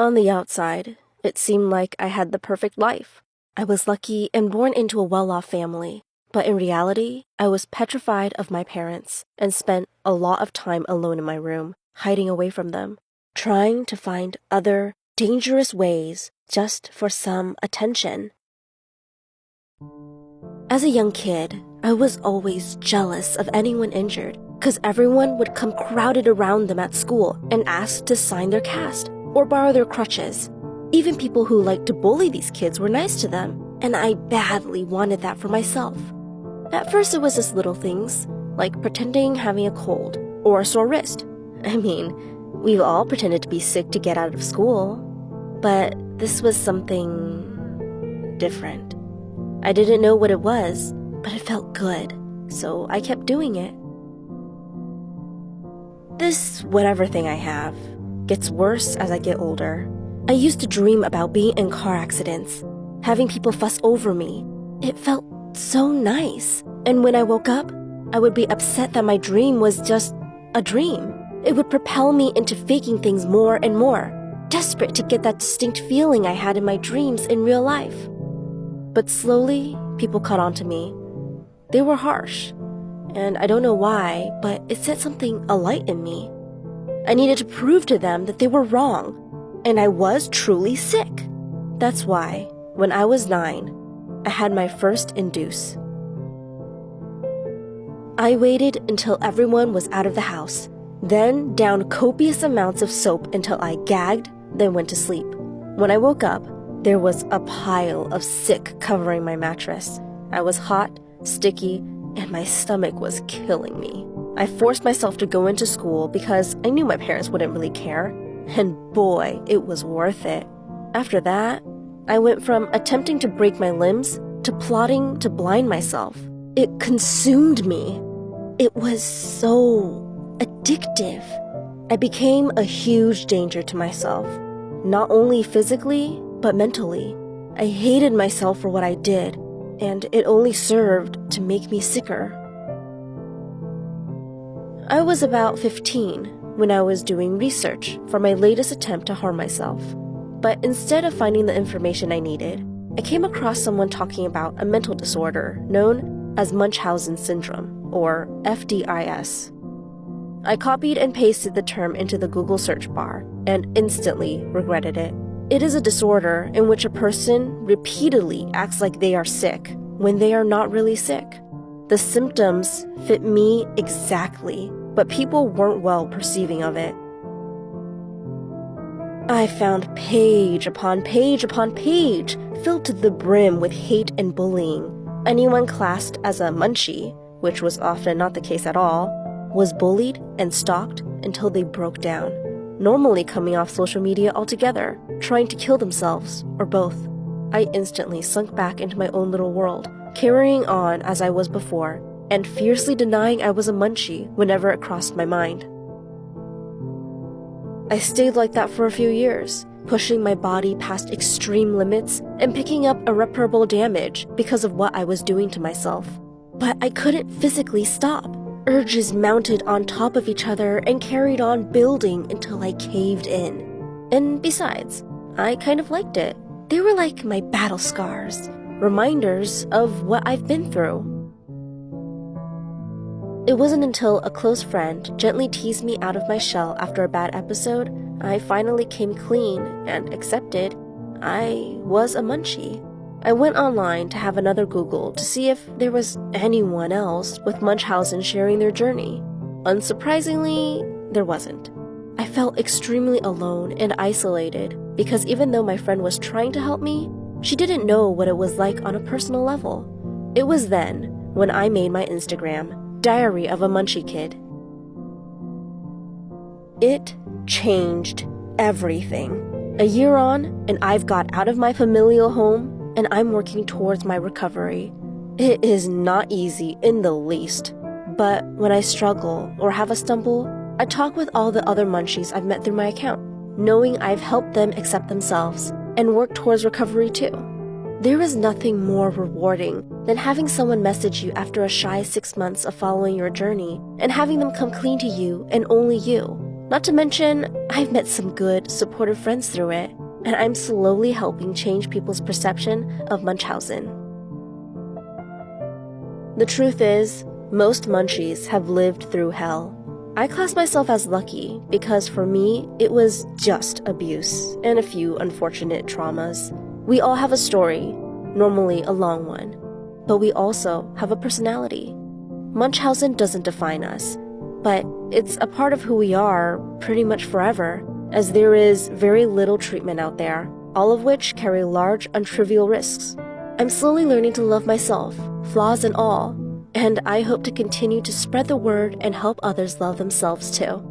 On the outside, it seemed like I had the perfect life. I was lucky and born into a well-off family, but in reality, I was petrified of my parents and spent a lot of time alone in my room, hiding away from them, trying to find other, dangerous ways just for some attention. As a young kid, I was always jealous of anyone injured because everyone would come crowded around them at school and ask to sign their cast or borrow their crutches. Even people who liked to bully these kids were nice to them, and I badly wanted that for myself. At first it was just little things, like pretending having a cold or a sore wrist. I mean, we've all pretended to be sick to get out of school, but this was something different. I didn't know what it was, but it felt good, so I kept doing it. This whatever thing I have gets worse as I get older. I used to dream about being in car accidents, having people fuss over me. It felt so nice. And when I woke up, I would be upset that my dream was just a dream. It would propel me into faking things more and more, desperate to get that distinct feeling I had in my dreams in real life. But slowly, people caught on to me. They were harsh, and I don't know why, but it set something alight in me. I needed to prove to them that they were wrong, and I was truly sick. That's why, when I was 9, I had my first induce. I waited until everyone was out of the house, then downed copious amounts of soap until I gagged, then went to sleep. When I woke up, there was a pile of sick covering my mattress. I was hot, sticky, and my stomach was killing me. I forced myself to go into school because I knew my parents wouldn't really care, and boy, it was worth it. After that, I went from attempting to break my limbs to plotting to blind myself. It consumed me. It was so addictive. I became a huge danger to myself, not only physically, but mentally. I hated myself for what I did, and it only served to make me sicker. I was about 15 when I was doing research for my latest attempt to harm myself. But instead of finding the information I needed, I came across someone talking about a mental disorder known as Munchausen syndrome, or FDIS. I copied and pasted the term into the Google search bar and instantly regretted it. It is a disorder in which a person repeatedly acts like they are sick when they are not really sick. The symptoms fit me exactly, but people weren't well perceiving of it. I found page upon page upon page filled to the brim with hate and bullying. Anyone classed as a munchie, which was often not the case at all, was bullied and stalked until they broke down, normally coming off social media altogether, trying to kill themselves, or both. I instantly sunk back into my own little world, carrying on as I was before, and fiercely denying I was a munchie whenever it crossed my mind. I stayed like that for a few years, pushing my body past extreme limits and picking up irreparable damage because of what I was doing to myself. But I couldn't physically stop. Urges mounted on top of each other and carried on building until I caved in. And besides, I kind of liked it. They were like my battle scars, reminders of what I've been through. It wasn't until a close friend gently teased me out of my shell after a bad episode, I finally came clean and accepted I was a munchie. I went online to have another Google to see if there was anyone else with Munchausen sharing their journey. Unsurprisingly, there wasn't. I felt extremely alone and isolated because even though my friend was trying to help me, she didn't know what it was like on a personal level. It was then when I made my Instagram, Diary of a Munchie Kid. It changed everything. A year on, and I've got out of my familial home, and I'm working towards my recovery. It is not easy in the least, but when I struggle or have a stumble, I talk with all the other munchies I've met through my account, knowing I've helped them accept themselves and work towards recovery too. There is nothing more rewarding than having someone message you after a shy 6 months of following your journey and having them come clean to you and only you. Not to mention, I've met some good, supportive friends through it, and I'm slowly helping change people's perception of Munchausen. The truth is, most munchies have lived through hell. I class myself as lucky because for me, it was just abuse and a few unfortunate traumas. We all have a story, normally a long one, but we also have a personality. Munchausen doesn't define us, but it's a part of who we are pretty much forever, as there is very little treatment out there, all of which carry large, untrivial risks. I'm slowly learning to love myself, flaws and all, and I hope to continue to spread the word and help others love themselves too.